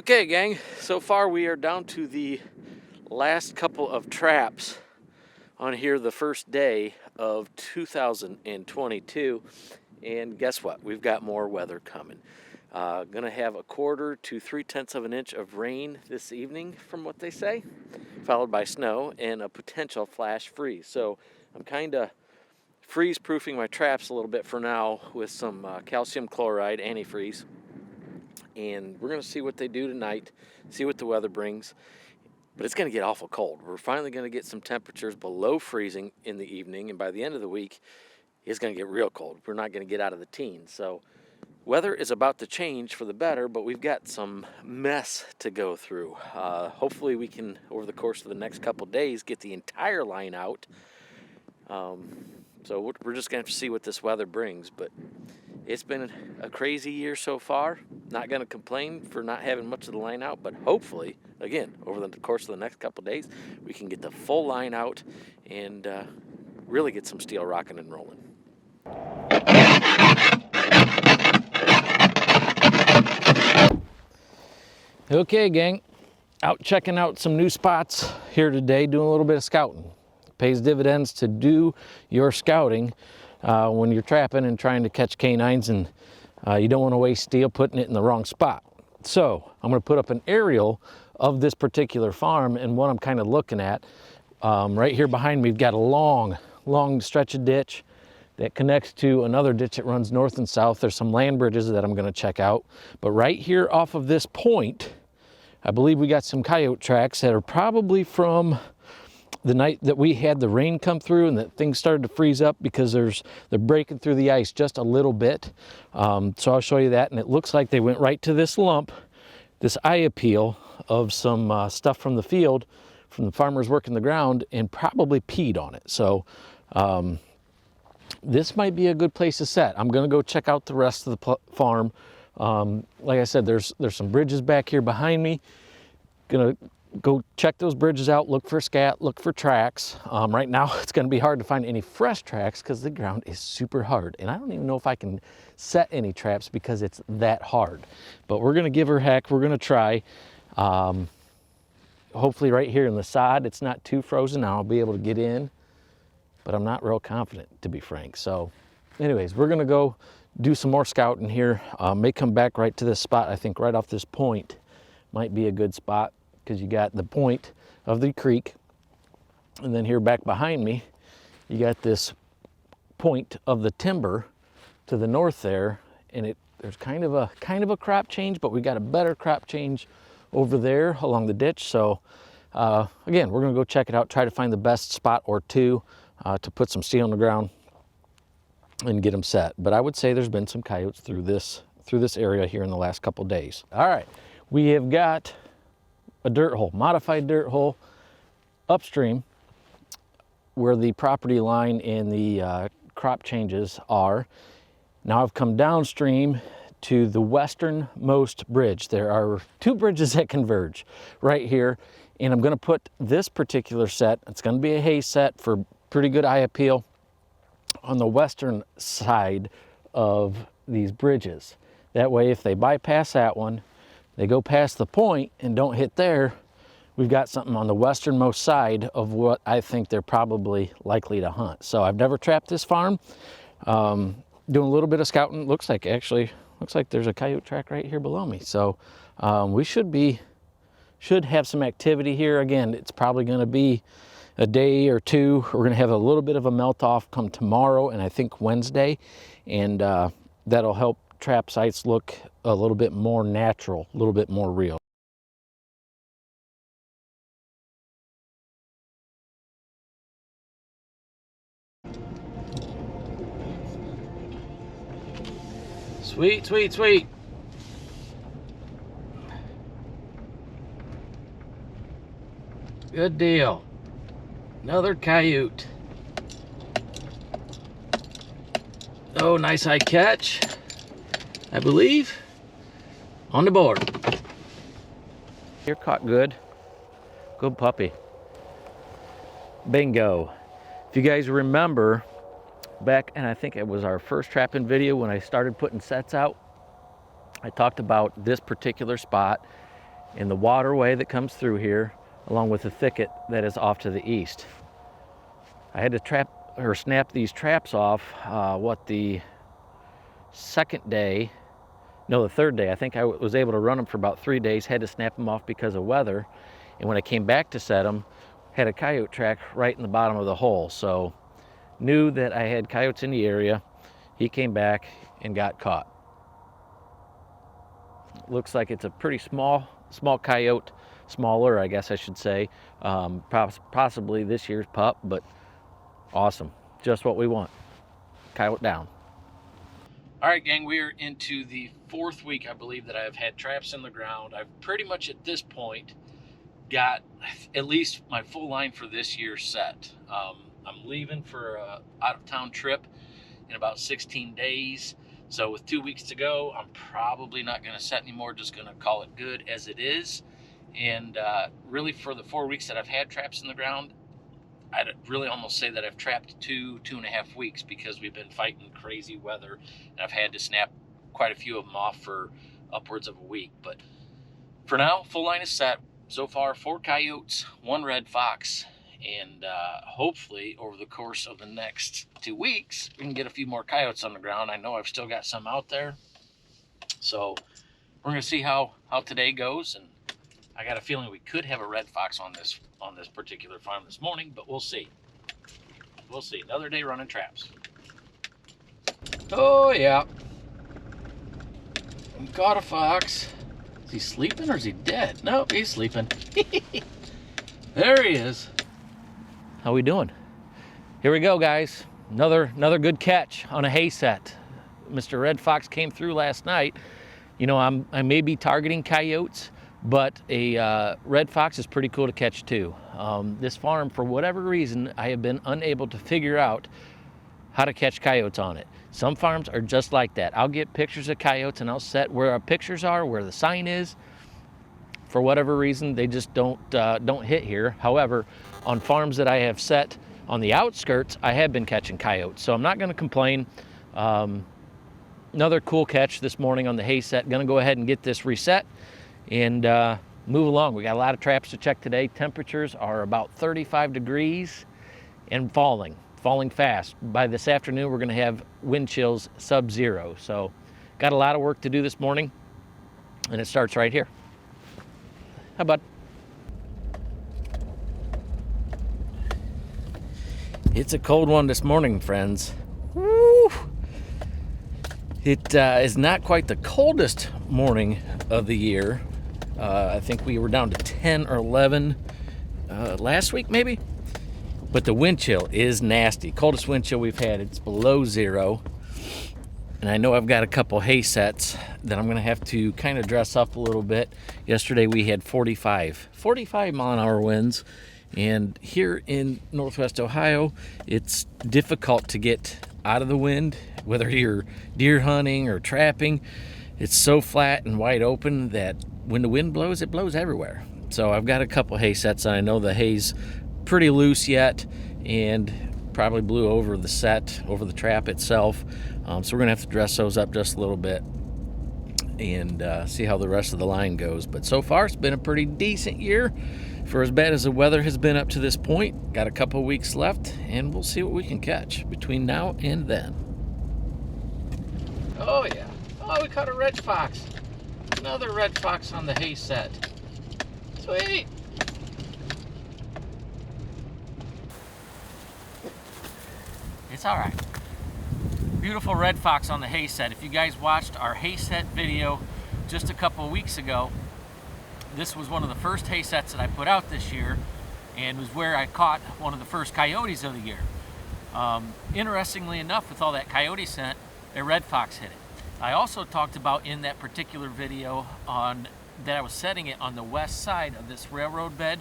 Okay, gang, so far we are down to the last couple of traps on here the first day of 2022. And guess what? We've got more weather coming. Gonna have 1/4 to 3/10 of an inch of rain this evening, from what they say, followed by snow and a potential flash freeze. So I'm kind of freeze-proofing my traps a little bit for now with some calcium chloride antifreeze. And we're going to see what they do tonight, see what the weather brings. But it's going to get awful cold. We're finally going to get some temperatures below freezing in the evening, and by the end of the week, it's going to get real cold. We're not going to get out of the teens. So weather is about to change for the better, but we've got some mess to go through. Hopefully we can, over the course of the next couple days, get the entire line out. So we're just going to have to see what this weather brings. But it's been a crazy year so far. Not going to complain for not having much of the line out, but hopefully, again, over the course of the next couple days, we can get the full line out and really get some steel rocking and rolling. Okay, gang, out checking out some new spots here today, doing a little bit of scouting. It pays dividends to do your scouting when you're trapping and trying to catch canines, and you don't want to waste steel putting it in the wrong spot. So I'm going to put up an aerial of this particular farm and what I'm kind of looking at. Right here behind me, we've got a long stretch of ditch that connects to another ditch that runs north and south. There's some land bridges that I'm going to check out. But right here off of this point, I believe we got some coyote tracks that are probably from the night that we had the rain come through and that things started to freeze up, because they're breaking through the ice just a little bit. So I'll show you that, and it looks like they went right to this lump, this eye appeal of some stuff from the field, from the farmers working the ground, and probably peed on it. So this might be a good place to set. I'm gonna go check out the rest of the farm. Like I said, there's some bridges back here behind me. Gonna go check those bridges out, look for scat, look for tracks. Right now it's going to be hard to find any fresh tracks because the ground is super hard, and I don't even know if I can set any traps because it's that hard. But we're going to give her a heck. We're going to try. Hopefully right here in the sod it's not too frozen. I'll be able to get in, but I'm not real confident, to be frank. So anyways, we're going to go do some more scouting here. May come back right to this spot. I think right off this point might be a good spot, because you got the point of the creek, and then here back behind me you got this point of the timber to the north there, and there's kind of a crop change, but we got a better crop change over there along the ditch. So again, we're gonna go check it out, try to find the best spot or two to put some steel on the ground and get them set. But I would say there's been some coyotes through this area here in the last couple days. All right, we have got a dirt hole, modified dirt hole upstream where the property line and the crop changes are. Now I've come downstream to the westernmost bridge. There are two bridges that converge right here, and I'm going to put this particular set, it's going to be a hay set for pretty good eye appeal, on the western side of these bridges. That way if they bypass that one, they go past the point and don't hit there, we've got something on the westernmost side of what I think they're probably likely to hunt. So I've never trapped this farm. Doing a little bit of scouting. Looks like there's a coyote track right here below me. So we should have some activity here. Again, it's probably going to be a day or two. We're going to have a little bit of a melt off come tomorrow and I think Wednesday, and that'll help trap sites look a little bit more natural, a little bit more real. Sweet, sweet, sweet. Good deal. Another coyote. Oh, nice high catch, I believe, on the board. You're caught good. Good puppy. Bingo. If you guys remember back, and I think it was our first trapping video when I started putting sets out, I talked about this particular spot in the waterway that comes through here, along with the thicket that is off to the east. I had to snap these traps off, the second day, no, the third day. I think I was able to run them for about 3 days, had to snap them off because of weather. And when I came back to set them, had a coyote track right in the bottom of the hole. So knew that I had coyotes in the area. He came back and got caught. Looks like it's a pretty small coyote, smaller, I guess I should say. Possibly this year's pup, but awesome. Just what we want. Coyote down. All right, gang, we are into the 4th week, I believe, that I've had traps in the ground. I've pretty much at this point got at least my full line for this year set. I'm leaving for a out-of-town trip in about 16 days. So with 2 weeks to go, I'm probably not going to set anymore, just going to call it good as it is. And really for the 4 weeks that I've had traps in the ground, I'd really almost say that I've trapped 2.5 weeks, because we've been fighting crazy weather and I've had to snap quite a few of them off for upwards of a week. But for now, full line is set. So far, 4 coyotes, 1 red fox, and hopefully over the course of the next 2 weeks, we can get a few more coyotes on the ground. I know I've still got some out there. So we're gonna see how today goes, and I got a feeling we could have a red fox on this particular farm this morning, but we'll see. We'll see. Another day running traps. Oh yeah. We caught a fox. Is he sleeping or is he dead? Nope, he's sleeping. There he is. How we doing? Here we go, guys. Another good catch on a hay set. Mr. Red Fox came through last night. You know, I may be targeting coyotes, but a red fox is pretty cool to catch too. This farm, for whatever reason, I have been unable to figure out how to catch coyotes on it. Some farms are just like that. I'll get pictures of coyotes and I'll set where our pictures are, where the sign is. For whatever reason, they just don't hit here. However, on farms that I have set on the outskirts, I have been catching coyotes, so I'm not going to complain. Another cool catch this morning on the hay set. Going to go ahead and get this reset and move along. We got a lot of traps to check today. Temperatures are about 35 degrees and falling fast. By this afternoon, we're going to have wind chills sub-zero. So got a lot of work to do this morning, and it starts right here. How about? It's a cold one this morning, friends. Woo! It is not quite the coldest morning of the year. I think we were down to 10 or 11 last week, maybe. But the wind chill is nasty. Coldest wind chill we've had. It's below zero. And I know I've got a couple hay sets that I'm going to have to kind of dress up a little bit. Yesterday we had 45 mile-an-hour winds. And here in Northwest Ohio, it's difficult to get out of the wind, whether you're deer hunting or trapping. It's so flat and wide open that when the wind blows, it blows everywhere. So I've got a couple hay sets, and I know the hay's pretty loose yet and probably blew over the set, over the trap itself. So we're gonna have to dress those up just a little bit and see how the rest of the line goes. But so far, it's been a pretty decent year for as bad as the weather has been up to this point. Got a couple weeks left, and we'll see what we can catch between now and then. Oh yeah, oh, we caught a red fox. Another red fox on the hay set. Sweet. It's all right. Beautiful red fox on the hay set. If you guys watched our hay set video just a couple of weeks ago, this was one of the first hay sets that I put out this year, and was where I caught one of the first coyotes of the year. Interestingly enough, with all that coyote scent, a red fox hit it. I also talked about in that particular video that I was setting it on the west side of this railroad bed,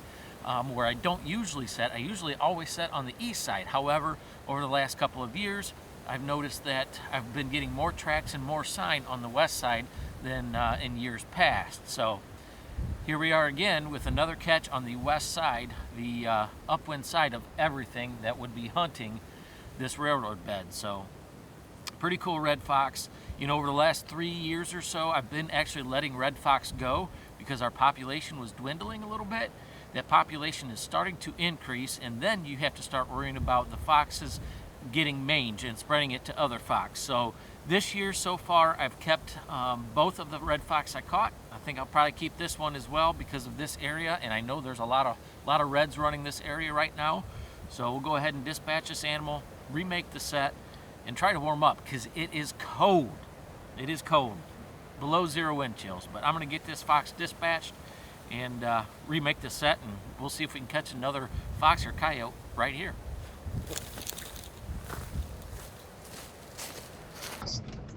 where I don't usually set. I usually always set on the east side. However, over the last couple of years, I've noticed that I've been getting more tracks and more sign on the west side than in years past. So here we are again with another catch on the west side, the upwind side of everything that would be hunting this railroad bed. So pretty cool red fox. You know, over the last 3 years or so, I've been actually letting red fox go because our population was dwindling a little bit. That population is starting to increase, and then you have to start worrying about the foxes getting mange and spreading it to other fox. So this year so far, I've kept both of the red fox I caught. I think I'll probably keep this one as well because of this area, and I know there's a lot of reds running this area right now. So we'll go ahead and dispatch this animal, remake the set, and try to warm up because it is cold. It is cold, below 0 wind chills. But I'm going to get this fox dispatched and remake the set, and we'll see if we can catch another fox or coyote right here.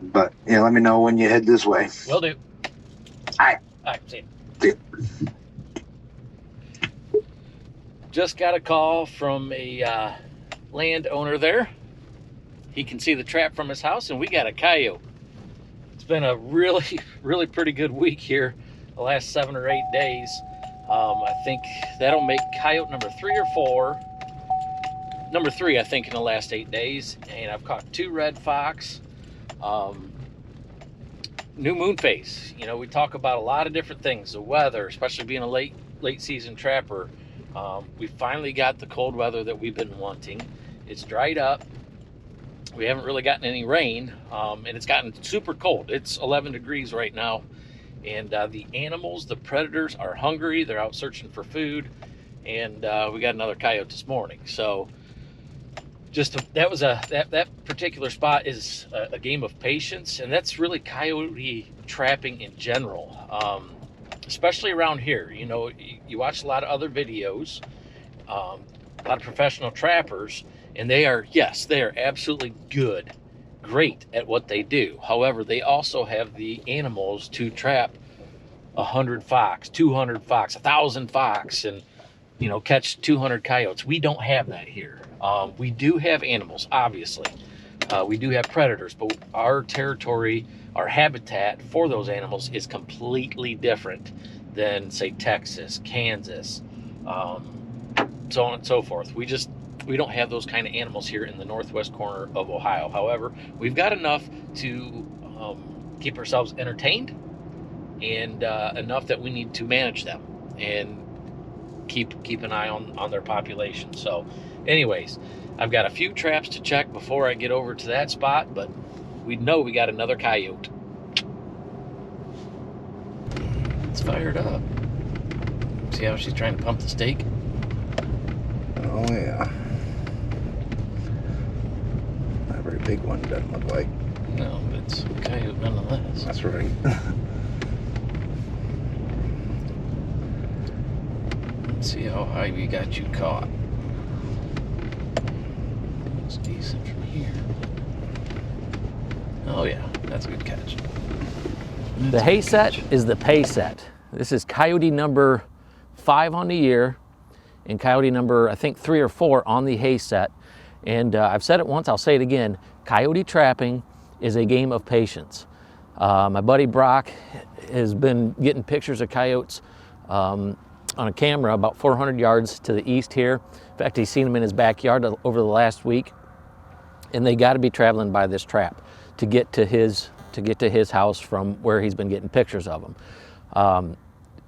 But yeah, let me know when you head this way. Will do. All right, see you. Just got a call from a landowner there. He can see the trap from his house, and we got a coyote. It's been a really pretty good week here the last 7 or 8 days. I think that'll make coyote number 3 or 4. Number 3, I think, in the last 8 days. And I've caught 2 red fox. New moon phase. You know, we talk about a lot of different things. The weather, especially being a late season trapper. We finally got the cold weather that we've been wanting. It's dried up. We haven't really gotten any rain, and it's gotten super cold. It's 11 degrees right now, and the animals, the predators, are hungry. They're out searching for food, and we got another coyote this morning. So that particular spot is a game of patience, and that's really coyote trapping in general, especially around here. You know, you watch a lot of other videos, a lot of professional trappers, and they are absolutely great at what they do. However, they also have the animals to trap 100 fox, 200 fox, 1,000 fox, and, you know, catch 200 coyotes. We don't have that here. We do have animals, obviously. We do have predators, but our territory, our habitat for those animals is completely different than, say, Texas, Kansas, so on and so forth. We don't have those kind of animals here in the northwest corner of Ohio. However, we've got enough to keep ourselves entertained, and enough that we need to manage them and keep an eye on their population. So anyways, I've got a few traps to check before I get over to that spot, but we know we got another coyote. It's fired up. See how she's trying to pump the stake? Oh yeah. Not a very big one, doesn't look like. No, but it's a coyote nonetheless. That's right. Let's see how high we got you caught. It's decent from here. Oh yeah, that's a good catch. The hay set is the pay set. This is coyote number 5 on the year, and coyote number, I think, 3 or 4 on the hay set. And I've said it once, I'll say it again. Coyote trapping is a game of patience. My buddy Brock has been getting pictures of coyotes on a camera about 400 yards to the east here. In fact, he's seen them in his backyard over the last week. And they got to be traveling by this trap to get to his house from where he's been getting pictures of them.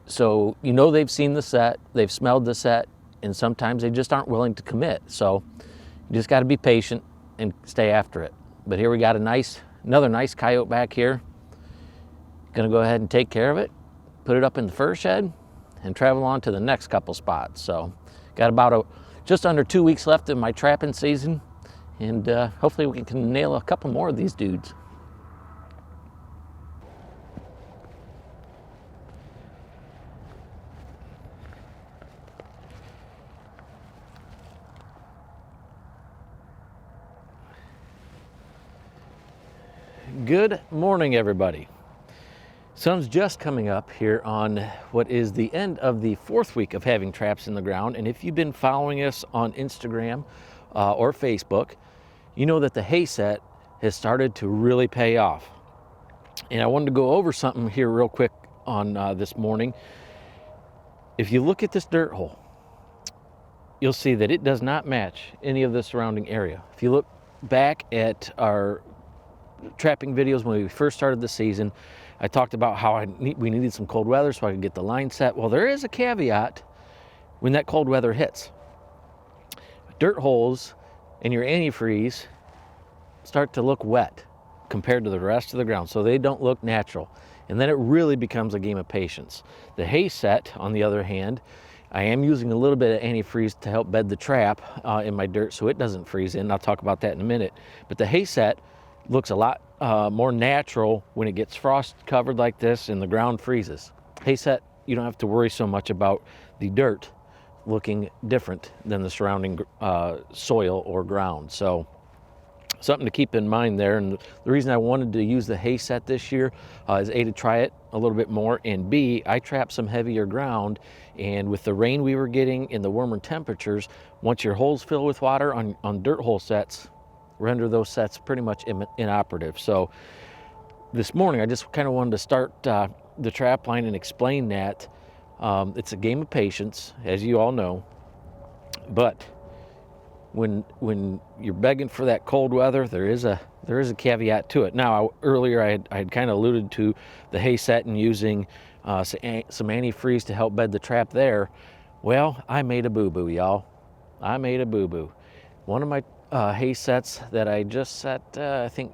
So, you know, they've seen the set, they've smelled the set, and sometimes they just aren't willing to commit. So you just got to be patient and stay after it. But here we got another nice coyote back here. Gonna go ahead and take care of it, put it up in the fur shed, and travel on to the next couple spots. So got about just under 2 weeks left in my trapping season, and hopefully we can nail a couple more of these dudes. Good morning, everybody. Sun's just coming up here on what is the end of the 4th week of having traps in the ground. And if you've been following us on Instagram or Facebook, you know that the hay set has started to really pay off. And I wanted to go over something here real quick on this morning. If you look at this dirt hole, you'll see that it does not match any of the surrounding area. If you look back at our trapping videos when we first started the season, I talked about how we needed some cold weather so I could get the line set. Well, there is a caveat when that cold weather hits. Dirt holes and your antifreeze start to look wet compared to the rest of the ground, so they don't look natural. And then it really becomes a game of patience. The hay set, on the other hand, I am using a little bit of antifreeze to help bed the trap in my dirt so it doesn't freeze in. I'll talk about that in a minute. But the hay set looks a lot more natural when it gets frost covered like this and the ground freezes. Hay set, you don't have to worry so much about the dirt looking different than the surrounding soil or ground. So something to keep in mind there. And the reason I wanted to use the hay set this year is A, to try it a little bit more, and B, I trapped some heavier ground, and with the rain we were getting and the warmer temperatures, once your holes fill with water on dirt hole sets, render those sets pretty much inoperative. So this morning I just kind of wanted to start the trap line and explain that. It's a game of patience, as you all know, but when you're begging for that cold weather, there is a caveat to it. Now, earlier I had kind of alluded to the hay set and using some antifreeze to help bed the trap there. Well, I made a boo-boo, y'all. I made a boo-boo. One of my hay sets that I just set, I think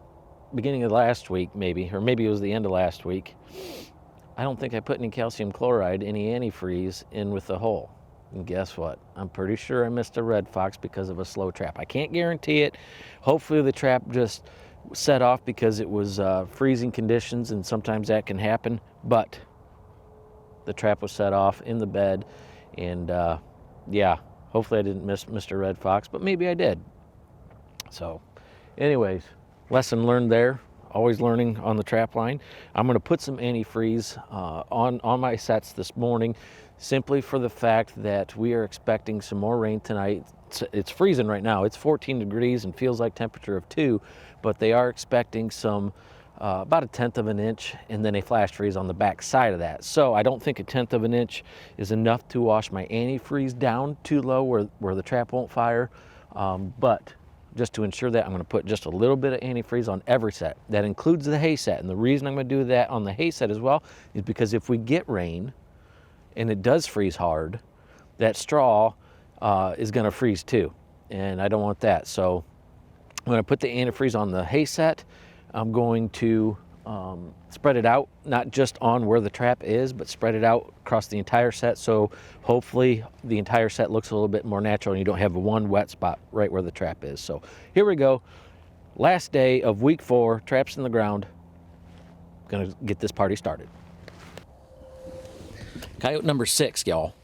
beginning of last week maybe, or maybe it was the end of last week, I don't think I put any calcium chloride, any antifreeze in with the hole. And guess what? I'm pretty sure I missed a red fox because of a slow trap. I can't guarantee it. Hopefully the trap just set off because it was freezing conditions, and sometimes that can happen. But the trap was set off in the bed, and yeah, hopefully I didn't miss Mr. Red Fox, but maybe I did. So anyways, lesson learned there. Always learning on the trap line. I'm going to put some antifreeze on my sets this morning, simply for the fact that we are expecting some more rain tonight. It's freezing right now. It's 14 degrees and feels like temperature of 2, but they are expecting some about 1/10 of an inch and then a flash freeze on the back side of that. So I don't think 1/10 of an inch is enough to wash my antifreeze down too low where the trap won't fire, but just to ensure that, I'm going to put just a little bit of antifreeze on every set. That includes the hay set. And the reason I'm going to do that on the hay set as well is because if we get rain and it does freeze hard, that straw is going to freeze too. And I don't want that. So when I put the antifreeze on the hay set, I'm going to spread it out, not just on where the trap is, but spread it out across the entire set. So hopefully the entire set looks a little bit more natural and you don't have one wet spot right where the trap is. So here we go. Last day of week 4, traps in the ground. Gonna get this party started. Coyote number 6, y'all.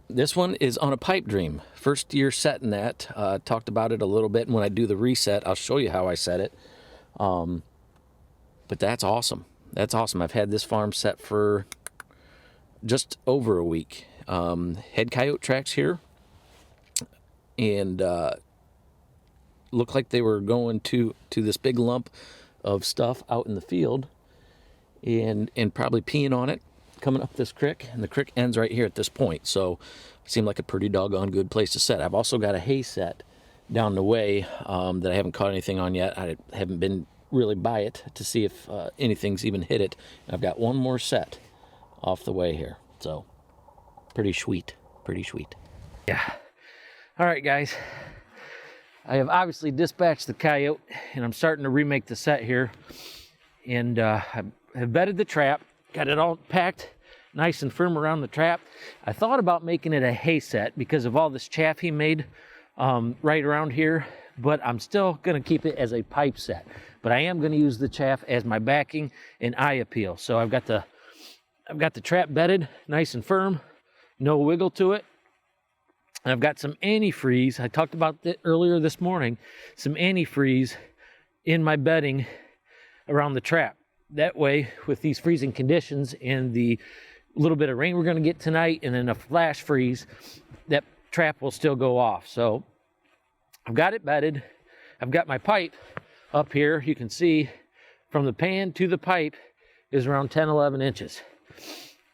This one is on a pipe dream. First year setting that. Talked about it a little bit, and when I do the reset, I'll show you how I set it. But that's awesome. That's awesome. I've had this farm set for just over a week. Had coyote tracks here, and looked like they were going to this big lump of stuff out in the field, and probably peeing on it, coming up this creek, and the creek ends right here at this point. So it seemed like a pretty doggone good place to set. I've also got a hay set down the way that I haven't caught anything on yet. I haven't been really by it to see if anything's even hit it. And I've got one more set off the way here. So pretty sweet, pretty sweet. Yeah. All right, guys. I have obviously dispatched the coyote, and I'm starting to remake the set here. And I have bedded the trap, got it all packed nice and firm around the trap. I thought about making it a hay set because of all this chaff he made right around here, but I'm still going to keep it as a pipe set. But I am going to use the chaff as my backing and eye appeal. So I've got the trap bedded nice and firm, no wiggle to it. And I've got some antifreeze. I talked about that earlier this morning. Some antifreeze in my bedding around the trap. That way, with these freezing conditions and the little bit of rain we're going to get tonight and then a flash freeze, that trap will still go off. So I've got it bedded. I've got my pipe up here. You can see from the pan to the pipe is around 10, 11 inches.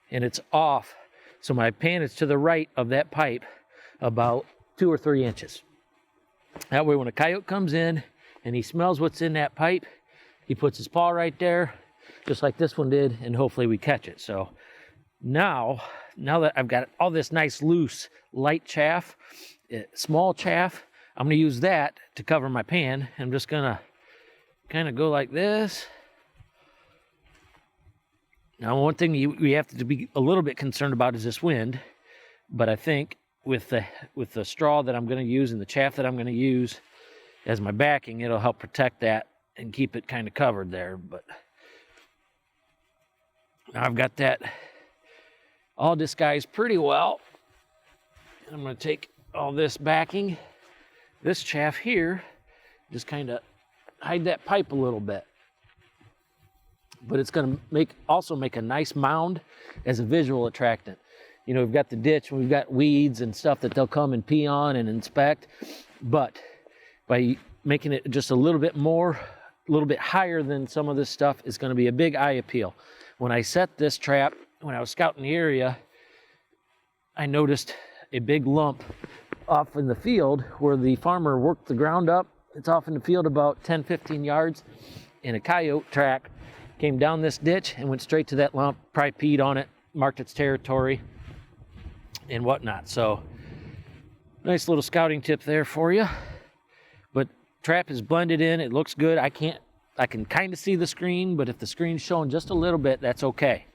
And it's off. So my pan is to the right of that pipe about 2 or 3 inches. That way when a coyote comes in and he smells what's in that pipe, he puts his paw right there, just like this one did, and hopefully we catch it. So now that I've got all this nice loose light chaff, small chaff, I'm going to use that to cover my pan. I'm just going to kind of go like this. Now, one thing we have to be a little bit concerned about is this wind, but I think with the straw that I'm going to use and the chaff that I'm going to use as my backing, it'll help protect that and keep it kind of covered there. But now I've got that all disguised pretty well. I'm going to take all this backing, this chaff here, just kind of hide that pipe a little bit. But it's going to also make a nice mound as a visual attractant. You know, we've got the ditch, we've got weeds and stuff that they'll come and pee on and inspect. But by making it just a little bit higher than some of this stuff, is going to be a big eye appeal. When I set this trap, when I was scouting the area, I noticed a big lump off in the field where the farmer worked the ground up. It's off in the field about 10, 15 yards, and a coyote track came down this ditch and went straight to that lump, probably peed on it, marked its territory and whatnot. So nice little scouting tip there for you. But trap is blended in, it looks good. I can kind of see the screen, but if the screen's showing just a little bit, that's okay.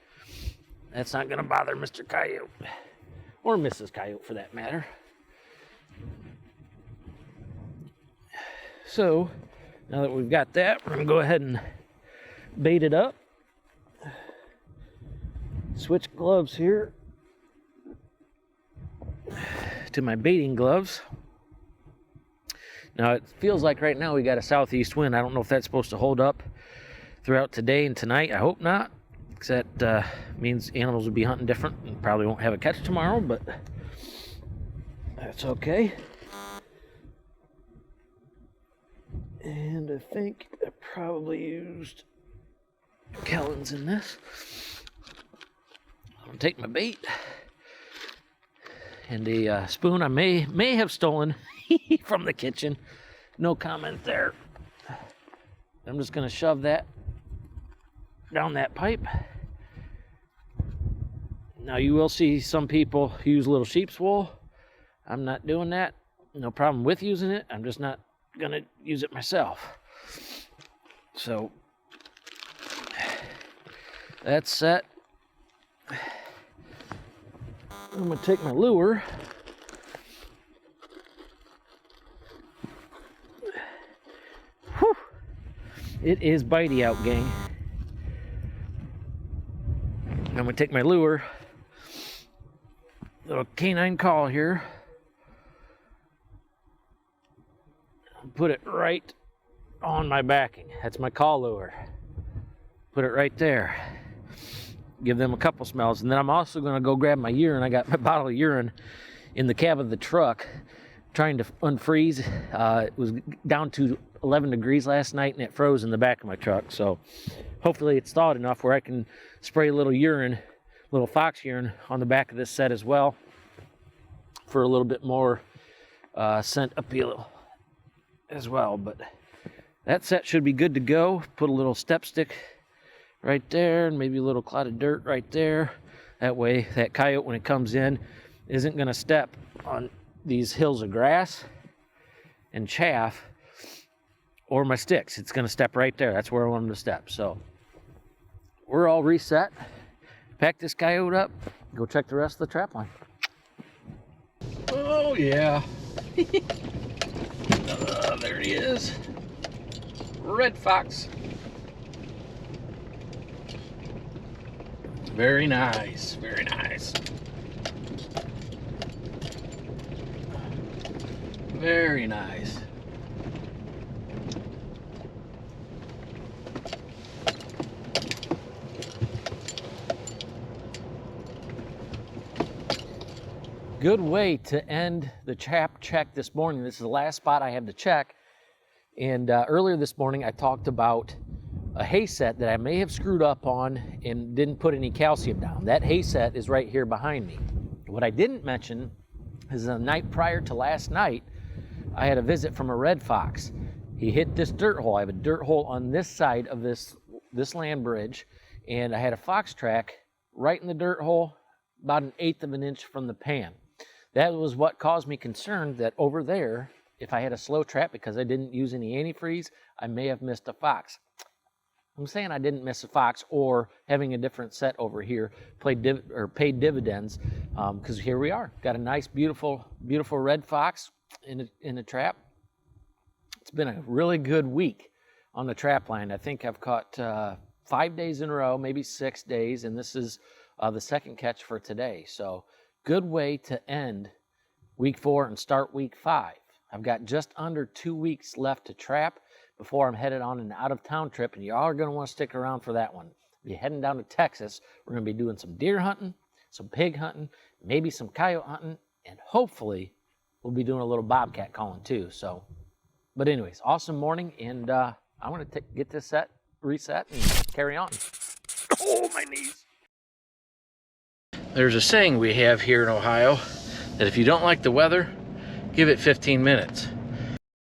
That's not going to bother Mr. Coyote, or Mrs. Coyote for that matter. So now that we've got that, we're going to go ahead and bait it up. Switch gloves here to my baiting gloves. Now it feels like right now we got a southeast wind. I don't know if that's supposed to hold up throughout today and tonight. I hope not, because that means animals will be hunting different and probably won't have a catch tomorrow, but that's okay. And I think I probably used Kellen's in this. I'm gonna take my bait and a spoon I may have stolen from the kitchen. No comment there. I'm just gonna shove that down that pipe. Now you will see some people use little sheep's wool. I'm not doing that. No problem with using it. I'm just not gonna use it myself. So that's set. I'm gonna take my lure. Whew. It is bitey out, gang. I'm gonna take my lure, little canine call here, put it right on my backing. That's my call lure. Put it right there. Give them a couple smells, and then I'm also going to go grab my urine. I got my bottle of urine in the cab of the truck, trying to unfreeze. It was down to 11 degrees last night, and it froze in the back of my truck. So hopefully it's thawed enough where I can spray a little urine, little fox urine, on the back of this set as well for a little bit more scent appeal as well. But that set should be good to go. Put a little step stick right there, and maybe a little clod of dirt right there. That way that coyote, when it comes in, isn't going to step on these hills of grass and chaff or my sticks. It's going to step right there. That's where I want him to step. So we're all reset. Pack this coyote up, go check the rest of the trap line. Oh yeah. There he is. Red fox. Very nice, very nice. Very nice. Good way to end the trap check this morning. This is the last spot I have to check. And earlier this morning I talked about a hay set that I may have screwed up on and didn't put any calcium down. That hay set is right here behind me. What I didn't mention is the night prior to last night, I had a visit from a red fox. he hit this dirt hole. I have a dirt hole on this side of this land bridge, and I had a fox track right in the dirt hole, about 1/8 of an inch from the pan. That was what caused me concern that over there, if I had a slow trap because I didn't use any antifreeze, I may have missed a fox. I'm saying I didn't miss a fox, or having a different set over here paid dividends, because here we are. Got a nice, beautiful red fox in a trap. It's been a really good week on the trap line. I think I've caught 5 days in a row, maybe 6 days, and this is the second catch for today. So good way to end week 4 and start week 5. I've got just under 2 weeks left to trap before I'm headed on an out-of-town trip, and you all are going to want to stick around for that one. If you're heading down to Texas, we're going to be doing some deer hunting, some pig hunting, maybe some coyote hunting, and hopefully we'll be doing a little bobcat calling too. So, but anyways, awesome morning, and I want to get this reset and carry on. Oh, my knees. There's a saying we have here in Ohio that if you don't like the weather, give it 15 minutes.